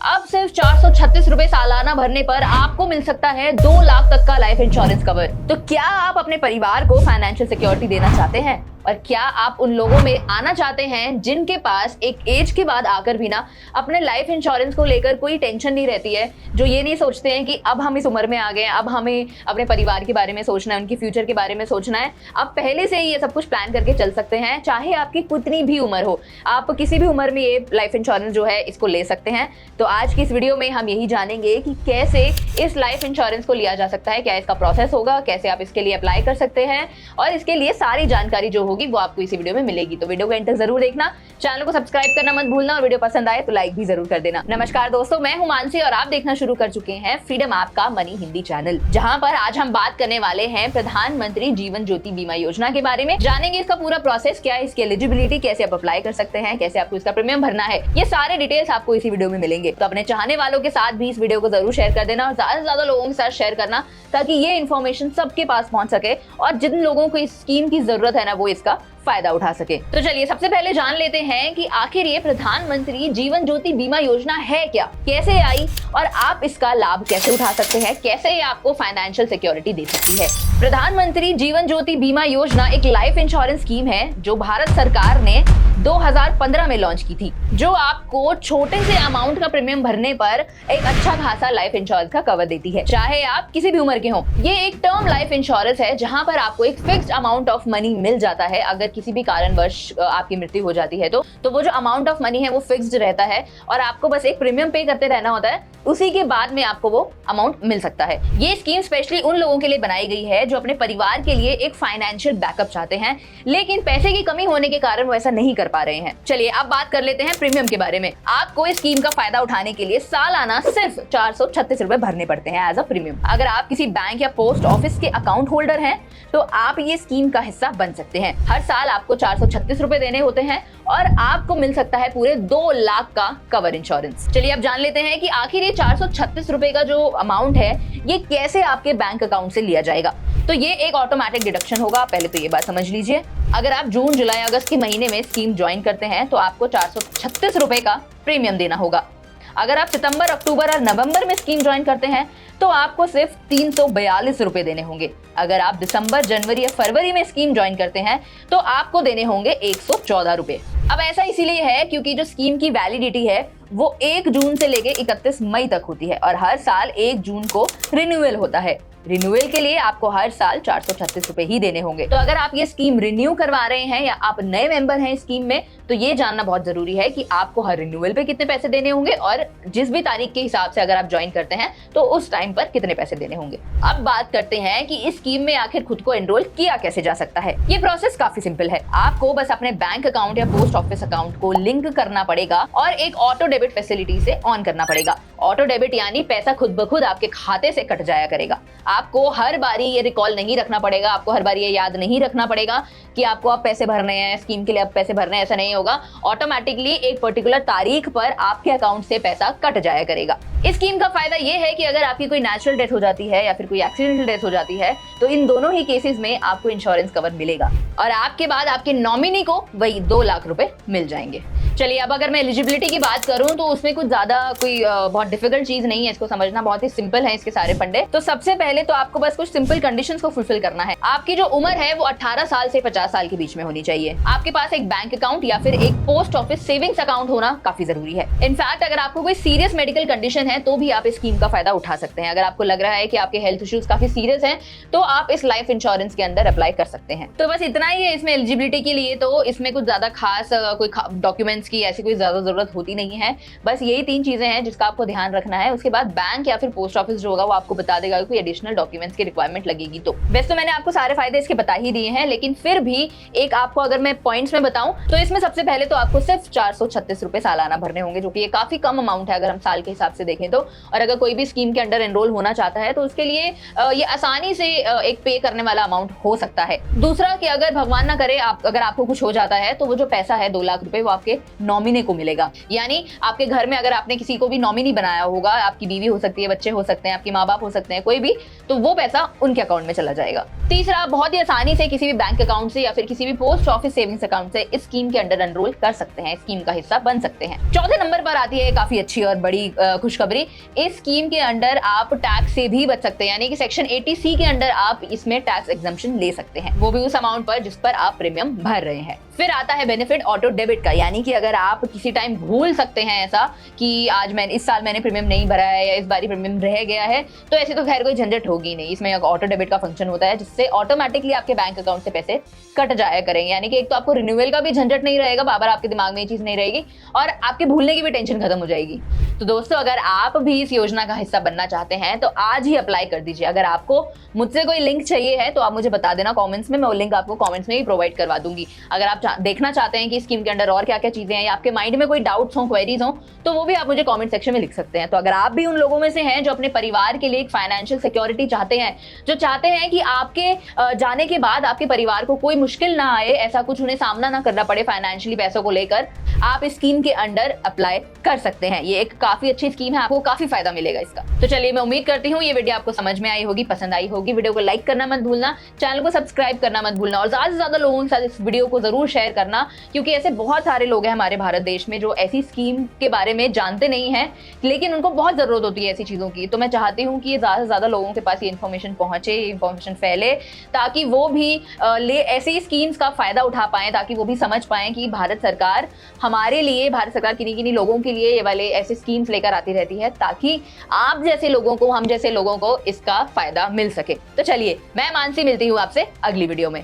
अब सिर्फ 436 रुपए सालाना भरने पर आपको मिल सकता है 2 लाख तक का लाइफ इंश्योरेंस कवर। तो क्या आप अपने परिवार को फाइनेंशियल सिक्योरिटी देना चाहते हैं? और क्या आप उन लोगों में आना चाहते हैं जिनके पास एक एज के बाद आकर भी ना अपने लाइफ इंश्योरेंस को लेकर कोई टेंशन नहीं रहती है, जो ये नहीं सोचते हैं कि अब हम इस उम्र में आ गए हैं, अब हमें अपने परिवार के बारे में सोचना है, उनकी फ्यूचर के बारे में सोचना है। आप पहले से ही ये सब कुछ प्लान करके चल सकते हैं, चाहे आपकी कितनी भी उम्र हो, आप किसी भी उम्र में ये लाइफ इंश्योरेंस जो है इसको ले सकते हैं। तो आज की इस वीडियो में हम यही जानेंगे कि कैसे इस लाइफ इंश्योरेंस को लिया जा सकता है, क्या इसका प्रोसेस होगा, कैसे आप इसके लिए अप्लाई कर सकते हैं, और इसके लिए सारी जानकारी जो होगी वो आपको इसी वीडियो में मिलेगी। तो वीडियो को एंड तक जरूर देखना, चैनल को सब्सक्राइब करना मत भूलना, और वीडियो पसंद आए तो लाइक भी जरूर कर देना। नमस्कार दोस्तों, मैं हूं मानसी और आप देखना शुरू कर चुके हैं फ्रीडम ऐप का मनी हिंदी चैनल, जहां पर आज हम बात करने वाले हैं प्रधानमंत्री जीवन ज्योति बीमा योजना के बारे में। जानेंगे इसका पूरा प्रोसेस क्या है, इसकी एलिजिबिलिटी, कैसे आप अप्लाई कर सकते हैं, कैसे आपको इसका प्रीमियम भरना है, ये सारे डिटेल्स आपको इसी वीडियो में मिलेंगे। तो अपने चाहने वालों के साथ भी इस वीडियो को जरूर शेयर कर देना और ज्यादा से ज्यादा लोगों के साथ शेयर करना, ताकि ये इन्फॉर्मेशन सबके पास पहुंच सके और जिन लोगों को इस स्कीम की जरूरत है ना वो इसका फायदा उठा सके। तो चलिए सबसे पहले जान लेते हैं कि आखिर ये प्रधानमंत्री जीवन ज्योति बीमा योजना है क्या, कैसे आई और आप इसका लाभ कैसे उठा सकते हैं, कैसे ये आपको फाइनेंशियल सिक्योरिटी दे सकती है। प्रधानमंत्री जीवन ज्योति बीमा योजना एक लाइफ इंश्योरेंस स्कीम है जो भारत सरकार ने 2015 में लॉन्च की थी, जो आपको छोटे से अमाउंट का प्रीमियम भरने पर एक अच्छा खासा लाइफ इंश्योरेंस का कवर देती है, चाहे आप किसी भी उम्र के हों। ये एक टर्म लाइफ इंश्योरेंस है जहां पर आपको एक फिक्स्ड अमाउंट ऑफ मनी मिल जाता है। अगर किसी भी कारणवश आपकी मृत्यु हो जाती है तो वो जो अमाउंट ऑफ मनी है वो फिक्स्ड रहता है और आपको बस एक प्रीमियम पे करते रहना होता है, उसी के बाद में आपको वो अमाउंट मिल सकता है। ये स्कीम स्पेशली उन लोगों के लिए बनाई गई है जो अपने परिवार के लिए एक फाइनेंशियल बैकअप चाहते हैं, लेकिन पैसे की कमी होने के कारण वो ऐसा नहीं कर पा रहे हैं। चलिए अब बात कर लेते हैं प्रीमियम के बारे में। आपको इस स्कीम का फायदा उठाने के लिए सालाना सिर्फ 436 रुपए भरने पड़ते हैं एज अ प्रीमियम। अगर आप किसी बैंक या पोस्ट ऑफिस के अकाउंट होल्डर हैं तो आप ये स्कीम का हिस्सा बन सकते हैं। हर साल आपको 436 रुपए देने होते हैं और आपको मिल सकता है पूरे 2 लाख का कवर इंश्योरेंस। चलिए अब जान लेते हैं कि आखिर ये 436 रुपए का जो अमाउंट है ये कैसे आपके बैंक अकाउंट से लिया जाएगा। तो ये एक ऑटोमेटिक डिडक्शन होगा, पहले तो ये बात समझ लीजिए। अगर आप जून, जुलाई, अगस्त के महीने में स्कीम ज्वाइन करते हैं तो आपको 436 रुपए का प्रीमियम देना होगा। अगर आप सितंबर, अक्टूबर और नवंबर में स्कीम ज्वाइन करते हैं तो आपको सिर्फ 342 रुपए देने होंगे। अगर आप दिसंबर, जनवरी या फरवरी में स्कीम ज्वाइन करते हैं तो आपको देने होंगे 114 रुपए। अब ऐसा इसीलिए है क्योंकि जो स्कीम की वैलिडिटी है वो 1 जून से लेके 31 मई तक होती है और हर साल 1 जून को रिन्यूअल होता है। रिन्यूअल के लिए आपको हर साल 436 रुपए ही देने होंगे। तो अगर आप ये स्कीम रिन्यू करवा रहे हैं या आप नए मेंबर हैं स्कीम में, तो ये जानना बहुत जरूरी है कि आपको हर रिन्यूअल पे कितने पैसे देने होंगे और जिस भी तारीख के हिसाब से अगर आप ज्वाइन करते हैं तो उस टाइम पर कितने पैसे देने होंगे। अब बात करते हैं कि इस स्कीम में आखिर खुद को एनरोल किया कैसे जा सकता है। ये प्रोसेस काफी सिंपल है। आपको बस अपने बैंक अकाउंट या पोस्ट ऑफिस अकाउंट को लिंक करना पड़ेगा और एक ऑटो डेबिट फैसिलिटी से ऑन करना पड़ेगा। ऑटो डेबिट यानी पैसा खुद ब खुद आपके खाते से कट जाया करेगा। आपको हर बारी ये रिकॉल नहीं रखना पड़ेगा, आपको हर बारी ये याद नहीं रखना पड़ेगा कि आपको अब पैसे भरने हैं, स्कीम के लिए अब पैसे भरने हैं, ऐसा नहीं होगा। ऑटोमेटिकली एक पर्टिकुलर तारीख पर आपके अकाउंट से पैसा कट जाया करेगा। इस स्कीम का फायदा ये है कि अगर आपकी कोई नेचुरल डेथ हो जाती है या फिर कोई एक्सीडेंटल डेथ हो जाती है तो इन दोनों ही केसेस में आपको इंश्योरेंस कवर मिलेगा और आपके बाद आपके नॉमिनी को वही 2 लाख रुपए मिल जाएंगे। चलिए अब अगर मैं एलिजिबिलिटी की बात करूं तो उसमें कुछ ज्यादा कोई बहुत डिफिकल्ट चीज नहीं है, इसको समझना बहुत ही सिंपल है इसके सारे फंडे। तो सबसे पहले तो आपको बस कुछ सिंपल कंडीशंस को फुलफिल करना है। आपकी जो उम्र है वो 18 साल से 50 साल के बीच में होनी चाहिए। आपके पास एक बैंक अकाउंट या फिर एक पोस्ट ऑफिस सेविंग्स अकाउंट होना काफी जरूरी है। इनफैक्ट अगर आपको कोई सीरियस मेडिकल कंडीशन है तो भी आप इस स्कीम का फायदा उठा सकते हैं। अगर आपको लग रहा है कि आपके हेल्थ इश्यूज काफी सीरियस हैं तो आप इस लाइफ इंश्योरेंस के अंदर अप्लाई कर सकते हैं। तो बस इतना ही है इसमें एलिजिबिलिटी के लिए। तो इसमें कुछ ज्यादा खास कोई डॉक्यूमेंट्स की ऐसी कोई ज्यादा जरूरत होती नहीं है। बस यही 3 चीजें हैं जिसका आपको ध्यान रखना है। उसके बाद बैंक या फिर पोस्ट ऑफिस जो होगा वो आपको बता देगा कोई एडिशनल डॉक्यूमेंट्स की रिक्वायरमेंट लगेगी। तो वैसे तो मैंने आपको सारे फायदे इसके बता ही दिए हैं, लेकिन फिर भी एक आपको अगर मैं पॉइंट्स में बताऊं तो इसमें सबसे पहले तो आपको सिर्फ 436 रुपए सालाना भरने होंगे, जो कि ये काफी कम अमाउंट है अगर हम साल के हिसाब से देखें तो। और अगर कोई भी स्कीम के अंडर एनरोल होना चाहता है तो उसके लिए ये आसानी से एक पे करने वाला अमाउंट हो सकता है। दूसरा कि अगर भगवान ना करे अगर आपको कुछ हो जाता है तो वो जो पैसा है 2 लाख रुपए वो आपके नॉमिनी को मिलेगा। यानी आपके घर में अगर आपने किसी को भी नॉमिनी बनाया होगा, आपकी बीवी हो सकती है, बच्चे हो सकते हैं, आपके माँ बाप हो सकते हैं, कोई भी, तो वो पैसा उनके अकाउंट में चला जाएगा। तीसरा, बहुत ही आसानी से किसी भी बैंक अकाउंट से या फिर किसी भी पोस्ट ऑफिस सेविंग्स अकाउंट से इस स्कीम के अंडर एनरोल कर सकते हैं, स्कीम का हिस्सा बन सकते हैं। चौथे नंबर पर आती है काफी अच्छी और बड़ी खुशखबरी। इस स्कीम के अंडर आप टैक्स से भी बच सकते हैं, यानी कि सेक्शन 80C के अंडर आप इसमें टैक्स एग्जम्पशन ले सकते हैं, वो भी उस अमाउंट पर जिस पर आप प्रीमियम भर रहे हैं। फिर आता है बेनिफिट ऑटो डेबिट का, यानी कि अगर आप किसी टाइम भूल सकते हैं ऐसा कि आज इस साल मैंने प्रीमियम नहीं भरा है या इस बारी प्रीमियम रह गया है, तो ऐसे तो खैर कोई झंझट होगी नहीं। इसमें एक ऑटो डेबिट का फंक्शन होता है जिससे ऑटोमेटिकली आपके बैंक अकाउंट से पैसे कट जाया करेंगे, यानी कि एक तो आपको रिन्यूअल का भी झंझट नहीं रहेगा, बार-बार आपके दिमाग में ये चीज नहीं रहेगी, और आपके भूलने की भी टेंशन खत्म हो जाएगी। तो दोस्तों, अगर आप भी इस योजना का हिस्सा बनना चाहते हैं तो आज ही अप्लाई कर दीजिए। अगर आपको मुझसे कोई लिंक चाहिए है तो आप मुझे बता देना कमेंट्स में, मैं वो लिंक आपको कमेंट्स में भी प्रोवाइड करवा दूंगी। अगर आप देखना चाहते हैं कि स्कीम के अंडर और क्या क्या चीजें हैं या आपके माइंड में कोई डाउट्स हो, क्वेरीज हो, तो वो भी आप मुझे कमेंट सेक्शन में लिख सकते हैं। तो अगर आप भी उन लोगों में से हैं जो अपने परिवार के लिए एक फाइनेंशियल सिक्योरिटी चाहते हैं, जो चाहते हैं कि आपके जाने के बाद आपके परिवार को कोई मुश्किल ना आए, ऐसा कुछ उन्हें सामना ना करना पड़े फाइनेंशियली पैसों को लेकर, आप इस स्कीम के अंडर अप्लाई कर सकते हैं। ये एक काफी अच्छी स्कीम है, आपको काफी फायदा मिलेगा इसका। तो चलिए, मैं उम्मीद करती हूँ ये वीडियो आपको समझ में आई होगी, पसंद आई होगी। वीडियो को लाइक करना मत भूलना, चैनल को सब्सक्राइब करना मत भूलना, और ज्यादा से ज्यादा लोगों के साथ इस वीडियो को जरूर शेयर करना, क्योंकि ऐसे बहुत सारे लोग हैं हमारे भारत देश में जो ऐसी स्कीम के बारे में जानते नहीं है, लेकिन उनको बहुत जरूरत होती है ऐसी चीजों की। तो मैं चाहती हूँ कि ज्यादा से ज्यादा लोगों के पास ये इन्फॉर्मेशन पहुंचे, इन्फॉर्मेशन फैले, ताकि वो भी ऐसी स्कीम्स का फायदा उठा पाएं, ताकि वो भी समझ पाएं कि भारत सरकार हमारे लिए, भारत सरकार किन्हीं किन्हीं लोगों के लिए ये वाले ऐसे स्कीम्स लेकर आती रहती है, ताकि आप जैसे लोगों को, हम जैसे लोगों को इसका फायदा मिल सके। तो चलिए, मैं मानसी मिलती हूँ आपसे अगली वीडियो में।